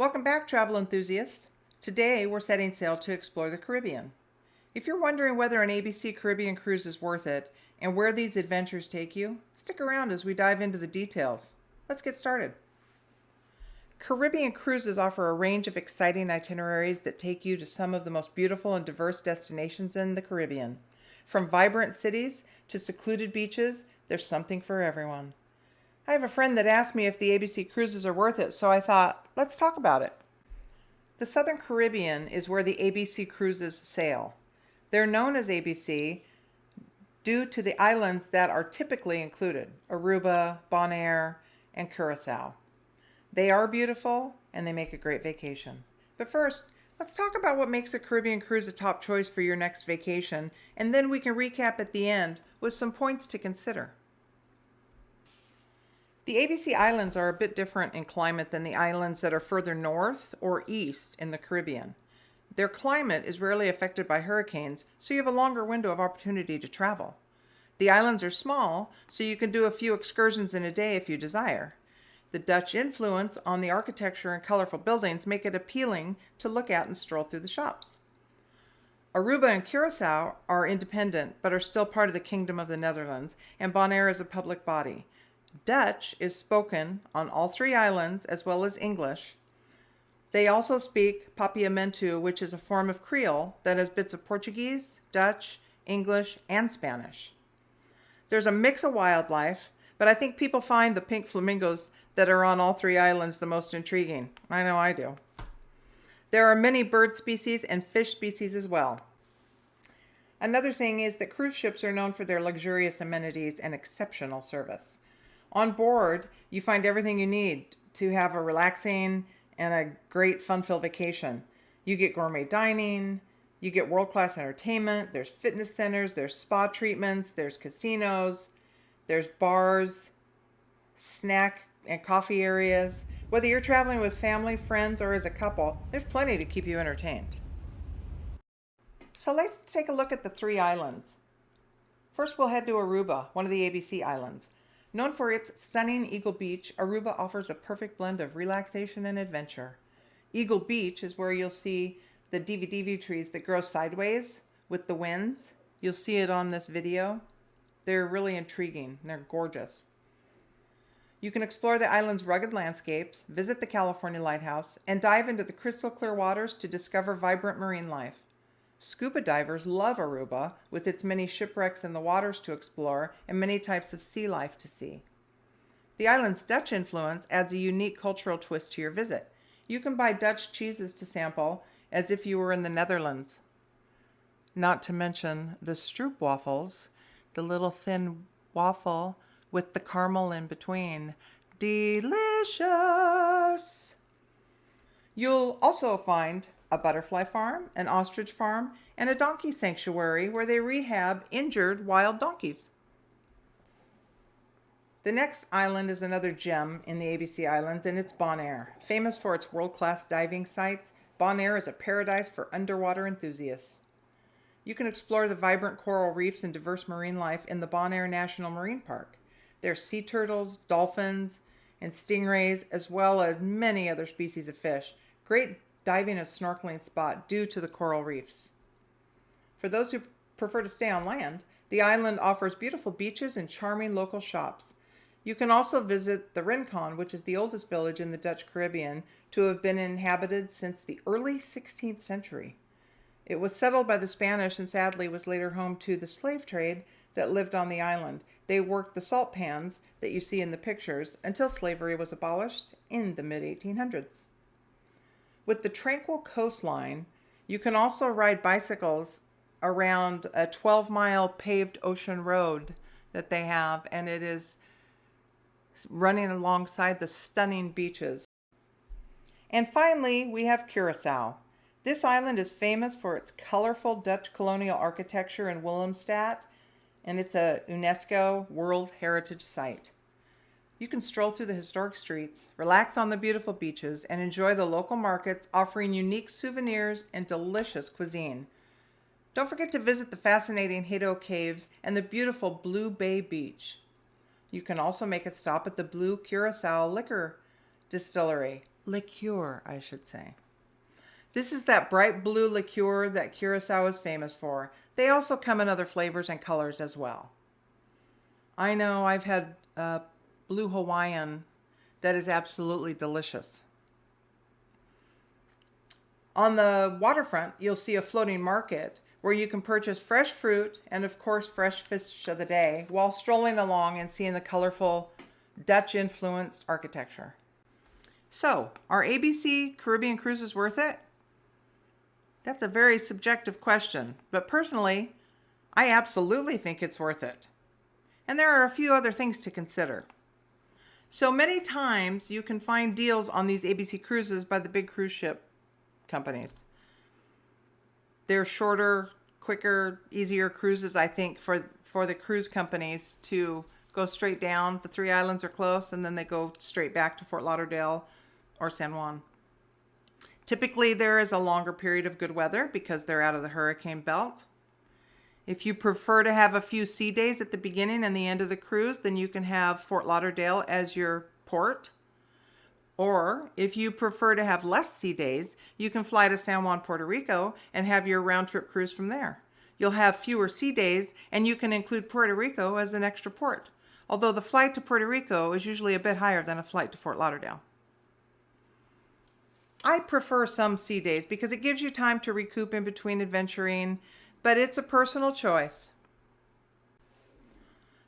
Welcome back, travel enthusiasts. Today we're setting sail to explore the Caribbean. If you're wondering whether an ABC Caribbean cruise is worth it and where these adventures take you, stick around as we dive into the details. Let's get started. Caribbean cruises offer a range of exciting itineraries that take you to some of the most beautiful and diverse destinations in the Caribbean. From vibrant cities to secluded beaches, there's something for everyone. I have a friend that asked me if the ABC cruises are worth it, so I thought, let's talk about it. The Southern Caribbean is where the ABC cruises sail. They're known as ABC due to the islands that are typically included, Aruba, Bonaire, and Curacao. They are beautiful and they make a great vacation. But first, let's talk about what makes a Caribbean cruise a top choice for your next vacation, and then we can recap at the end with some points to consider. The ABC Islands are a bit different in climate than the islands that are further north or east in the Caribbean. Their climate is rarely affected by hurricanes, so you have a longer window of opportunity to travel. The islands are small, so you can do a few excursions in a day if you desire. The Dutch influence on the architecture and colorful buildings make it appealing to look at and stroll through the shops. Aruba and Curacao are independent but are still part of the Kingdom of the Netherlands, and Bonaire is a public body. Dutch is spoken on all three islands as well as English. They also speak Papiamentu, which is a form of Creole that has bits of Portuguese, Dutch, English, and Spanish. There's a mix of wildlife, but I think people find the pink flamingos that are on all three islands the most intriguing. I know I do. There are many bird species and fish species as well. Another thing is that cruise ships are known for their luxurious amenities and exceptional service. On board, you find everything you need to have a relaxing and a great fun-filled vacation. You get gourmet dining, you get world-class entertainment, there's fitness centers, there's spa treatments, there's casinos, there's bars, snack and coffee areas. Whether you're traveling with family, friends, or as a couple, there's plenty to keep you entertained. So let's take a look at the three islands. First, we'll head to Aruba, one of the ABC islands. Known for its stunning Eagle Beach, Aruba offers a perfect blend of relaxation and adventure. Eagle Beach is where you'll see the DVD trees that grow sideways with the winds. You'll see it on this video. They're really intriguing and they're gorgeous. You can explore the island's rugged landscapes, visit the California Lighthouse, and dive into the crystal clear waters to discover vibrant marine life. Scuba divers love Aruba, with its many shipwrecks in the waters to explore and many types of sea life to see. The island's Dutch influence adds a unique cultural twist to your visit. You can buy Dutch cheeses to sample as if you were in the Netherlands. Not to mention the stroopwafels, the little thin waffle with the caramel in between. Delicious! You'll also find a butterfly farm, an ostrich farm, and a donkey sanctuary where they rehab injured wild donkeys. The next island is another gem in the ABC Islands, and it's Bonaire. Famous for its world-class diving sites, Bonaire is a paradise for underwater enthusiasts. You can explore the vibrant coral reefs and diverse marine life in the Bonaire National Marine Park. There are sea turtles, dolphins, and stingrays, as well as many other species of fish. Great diving and snorkeling spot due to the coral reefs. For those who prefer to stay on land, the island offers beautiful beaches and charming local shops. You can also visit the Rincon, which is the oldest village in the Dutch Caribbean to have been inhabited since the early 16th century. It was settled by the Spanish and sadly was later home to the slave trade that lived on the island. They worked the salt pans that you see in the pictures until slavery was abolished in the mid-1800s. With the tranquil coastline, you can also ride bicycles around a 12-mile paved ocean road that they have, and it is running alongside the stunning beaches. And finally, we have Curacao. This island is famous for its colorful Dutch colonial architecture in Willemstad, and it's a UNESCO World Heritage Site. You can stroll through the historic streets, relax on the beautiful beaches, and enjoy the local markets offering unique souvenirs and delicious cuisine. Don't forget to visit the fascinating Hado Caves and the beautiful Blue Bay Beach. You can also make a stop at the Blue Curacao Liquor Distillery. liqueur, I should say. This is that bright blue liqueur that Curacao is famous for. They also come in other flavors and colors as well. I know I've had blue Hawaiian that is absolutely delicious. On the waterfront, you'll see a floating market where you can purchase fresh fruit and, of course, fresh fish of the day while strolling along and seeing the colorful Dutch-influenced architecture. So, are ABC Caribbean cruises worth it? That's a very subjective question, but personally, I absolutely think it's worth it. And there are a few other things to consider. So many times you can find deals on these ABC cruises by the big cruise ship companies. They're shorter, quicker, easier cruises, I think, for the cruise companies to go straight down. The three islands are close, and then they go straight back to Fort Lauderdale or San Juan. Typically, there is a longer period of good weather because they're out of the hurricane belt. If you prefer to have a few sea days at the beginning and the end of the cruise, then you can have Fort Lauderdale as your port. Or if you prefer to have less sea days, you can fly to San Juan, Puerto Rico and have your round-trip cruise from there. You'll have fewer sea days, and you can include Puerto Rico as an extra port, although the flight to Puerto Rico is usually a bit higher than a flight to Fort Lauderdale. I prefer some sea days because it gives you time to recoup in between adventuring, but it's a personal choice.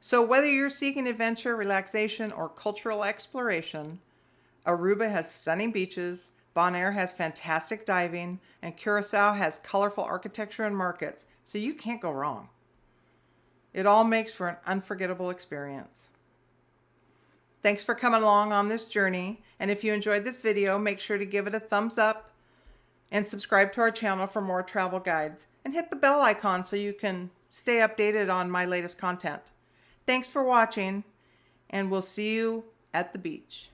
So whether you're seeking adventure, relaxation, or cultural exploration, Aruba has stunning beaches, Bonaire has fantastic diving, and Curacao has colorful architecture and markets, so you can't go wrong. It all makes for an unforgettable experience. Thanks for coming along on this journey, and if you enjoyed this video, make sure to give it a thumbs up and subscribe to our channel for more travel guides, and hit the bell icon so you can stay updated on my latest content. Thanks for watching, and we'll see you at the beach.